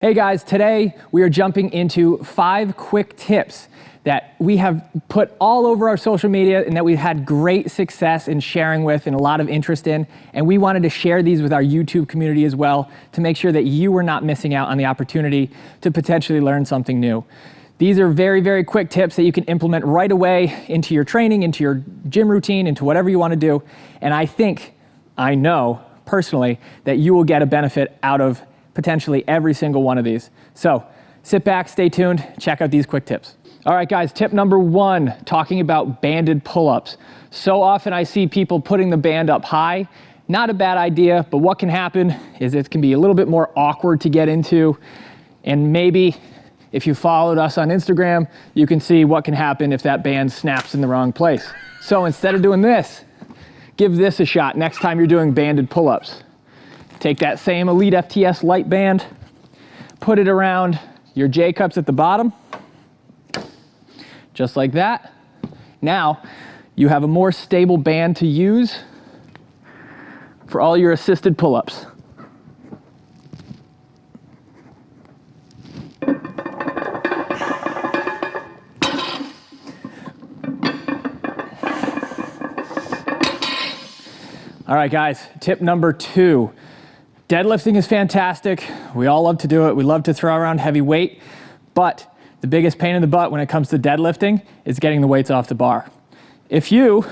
Hey guys, today we are jumping into 5 quick tips that we have put all over our social media and that we've had great success in sharing with and a lot of interest in. And we wanted to share these with our YouTube community as well to make sure that you were not missing out on the opportunity to potentially learn something new. These are very, very quick tips that you can implement right away into your training, into your gym routine, into whatever you want to do. And I know personally that you will get a benefit out of potentially every single one of these. So sit back, stay tuned, check out these quick tips. All right guys, tip number 1, talking about banded pull-ups. So often I see people putting the band up high. Not a bad idea, but what can happen is it can be a little bit more awkward to get into. And maybe if you followed us on Instagram, you can see what can happen if that band snaps in the wrong place. So instead of doing this, give this a shot next time you're doing banded pull-ups. Take that same elitefts light band, put it around your J-cups at the bottom, just like that. Now, you have a more stable band to use for all your assisted pull-ups. All right, guys, tip number 2. Deadlifting is fantastic. We all love to do it. We love to throw around heavy weight, but the biggest pain in the butt when it comes to deadlifting is getting the weights off the bar. If you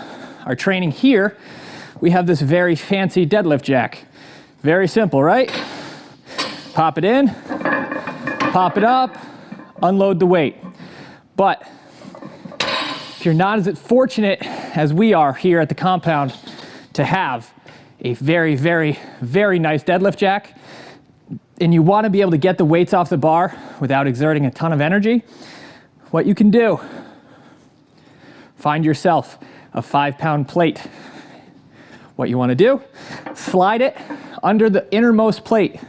are training here, we have this very fancy deadlift jack. Very simple, right? Pop it in, pop it up, unload the weight. But if you're not as fortunate as we are here at the compound to have a very, very, very nice deadlift jack, and you want to be able to get the weights off the bar without exerting a ton of energy, what you can do, find yourself a 5-pound plate. What you want to do, slide it under the innermost plate.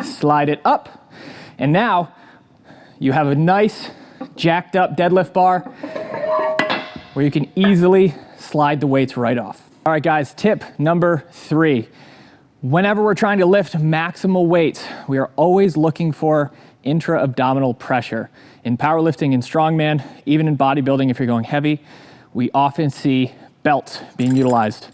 Slide it up, and now you have a nice jacked up deadlift bar where you can easily slide the weights right off. All right guys, tip number 3. Whenever we're trying to lift maximal weights, we are always looking for intra-abdominal pressure. In powerlifting and strongman, even in bodybuilding if you're going heavy, we often see belts being utilized.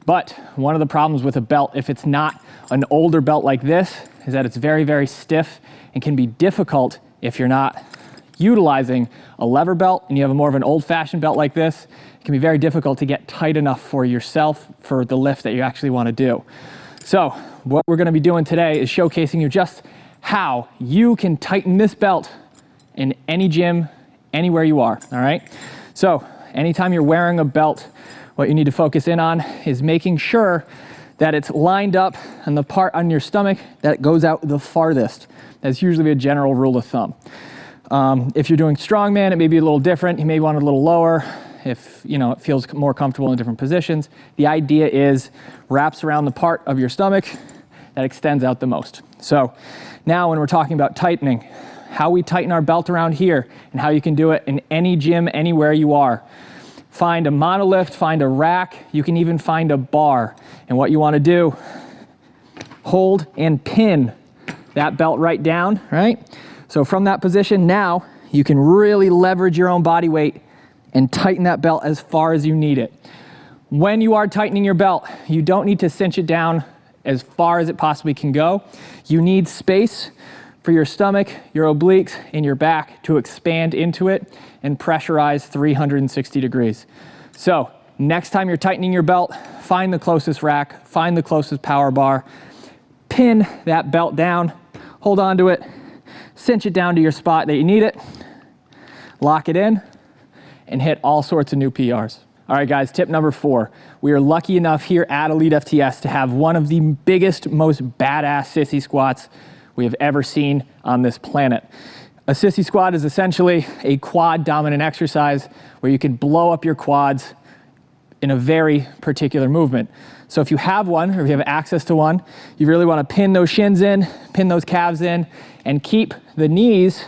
But one of the problems with a belt, if it's not an older belt like this, is that it's very, very stiff and can be difficult if you're not utilizing a lever belt and you have a more of an old-fashioned belt like this. It can be very difficult to get tight enough for yourself for the lift that you actually want to do. So what we're going to be doing today is showcasing you just how you can tighten this belt in any gym, anywhere you are, all right? So anytime you're wearing a belt, what you need to focus in on is making sure that it's lined up on the part on your stomach that goes out the farthest. That's usually a general rule of thumb. If you're doing strongman, it may be a little different. You may want it a little lower if it feels more comfortable in different positions. The idea is wraps around the part of your stomach that extends out the most. So now when we're talking about tightening, how we tighten our belt around here and how you can do it in any gym, anywhere you are. Find a monolift, find a rack, you can even find a bar. And what you want to do, hold and pin that belt right down, right? So from that position now, you can really leverage your own body weight and tighten that belt as far as you need it. When you are tightening your belt, you don't need to cinch it down as far as it possibly can go. You need space for your stomach, your obliques, and your back to expand into it and pressurize 360 degrees. So next time you're tightening your belt, find the closest rack, find the closest power bar, pin that belt down, hold on to it, cinch it down to your spot that you need it, lock it in, and hit all sorts of new PRs. All right guys, tip number 4. We are lucky enough here at elitefts to have one of the biggest, most badass sissy squats we have ever seen on this planet. A sissy squat is essentially a quad dominant exercise where you can blow up your quads in a very particular movement. So if you have one, or if you have access to one, you really want to pin those shins in, pin those calves in, and keep the knees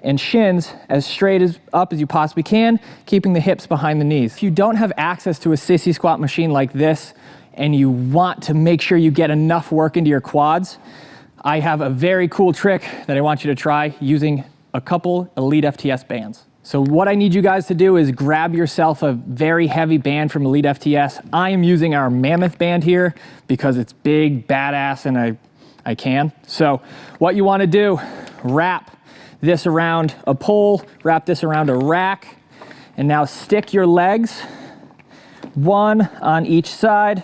and shins as straight up as you possibly can, keeping the hips behind the knees. If you don't have access to a sissy squat machine like this, and you want to make sure you get enough work into your quads, I have a very cool trick that I want you to try using a couple Elite FTS bands. So what I need you guys to do is grab yourself a very heavy band from Elite FTS. I am using our Mammoth band here because it's big, badass, and I can. So what you want to do, wrap this around a pole, wrap this around a rack, and now stick your legs, one on each side.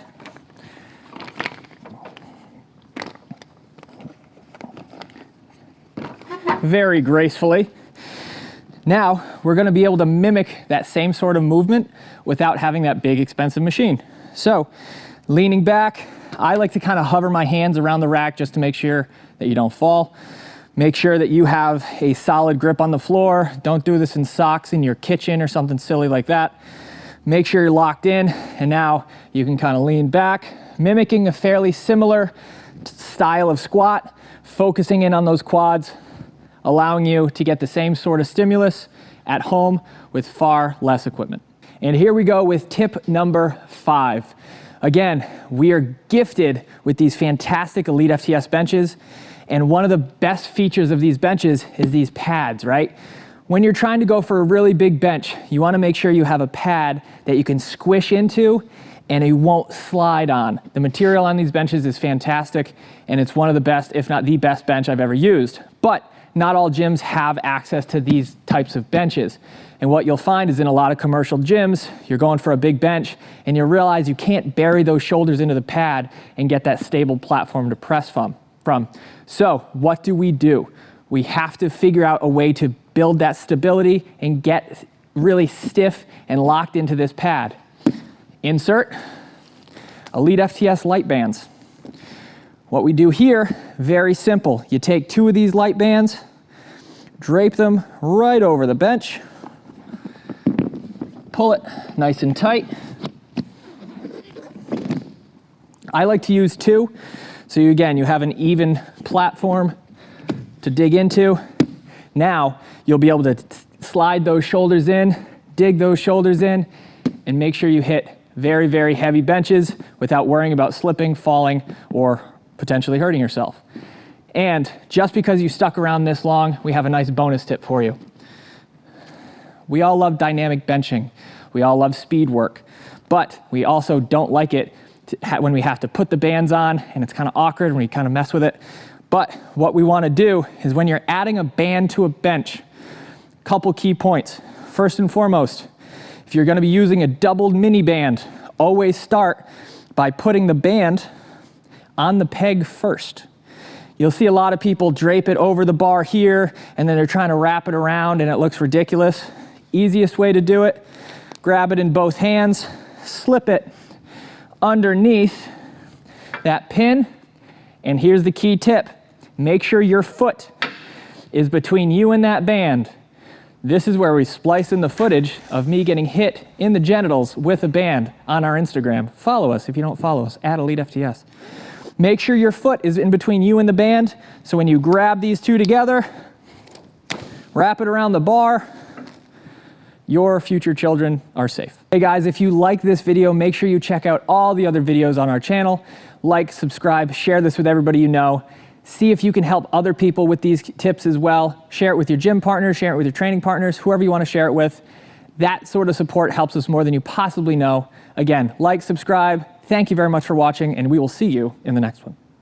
Very gracefully. Now, we're gonna be able to mimic that same sort of movement without having that big expensive machine. So, leaning back, I like to kind of hover my hands around the rack just to make sure that you don't fall. Make sure that you have a solid grip on the floor. Don't do this in socks in your kitchen or something silly like that. Make sure you're locked in, and now you can kind of lean back, mimicking a fairly similar style of squat, focusing in on those quads, allowing you to get the same sort of stimulus at home with far less equipment. And here we go with tip number 5. Again, we are gifted with these fantastic Elite FTS benches, and one of the best features of these benches is these pads, right? When you're trying to go for a really big bench, you want to make sure you have a pad that you can squish into and it won't slide on. The material on these benches is fantastic, and it's one of the best, if not the best bench I've ever used. But not all gyms have access to these types of benches. And what you'll find is in a lot of commercial gyms, you're going for a big bench and you realize you can't bury those shoulders into the pad and get that stable platform to press from. So what do? We have to figure out a way to build that stability and get really stiff and locked into this pad. Insert Elite FTS light bands. What we do here, very simple. You take 2 of these light bands, drape them right over the bench, pull it nice and tight. I like to use 2, so you have an even platform to dig into. Now, you'll be able to slide those shoulders in, dig those shoulders in, and make sure you hit very, very heavy benches without worrying about slipping, falling, or potentially hurting yourself. And just because you stuck around this long, we have a nice bonus tip for you. We all love dynamic benching. We all love speed work, but we also don't like it when we have to put the bands on and it's kind of awkward when we kind of mess with it. But what we want to do is when you're adding a band to a bench, couple key points. First and foremost, if you're going to be using a doubled mini band, always start by putting the band on the peg first. You'll see a lot of people drape it over the bar here, and then they're trying to wrap it around and it looks ridiculous. Easiest way to do it, grab it in both hands, slip it underneath that pin, and here's the key tip. Make sure your foot is between you and that band. This is where we splice in the footage of me getting hit in the genitals with a band on our Instagram. Follow us if you don't follow us, @EliteFTS. Make sure your foot is in between you and the band, so when you grab these 2 together, wrap it around the bar, your future children are safe. Hey guys, if you like this video, make sure you check out all the other videos on our channel. Like, subscribe, share this with everybody you know. See if you can help other people with these tips as well. Share it with your gym partners, share it with your training partners, whoever you want to share it with. That sort of support helps us more than you possibly know. Again, like, subscribe. Thank you very much for watching, and we will see you in the next one.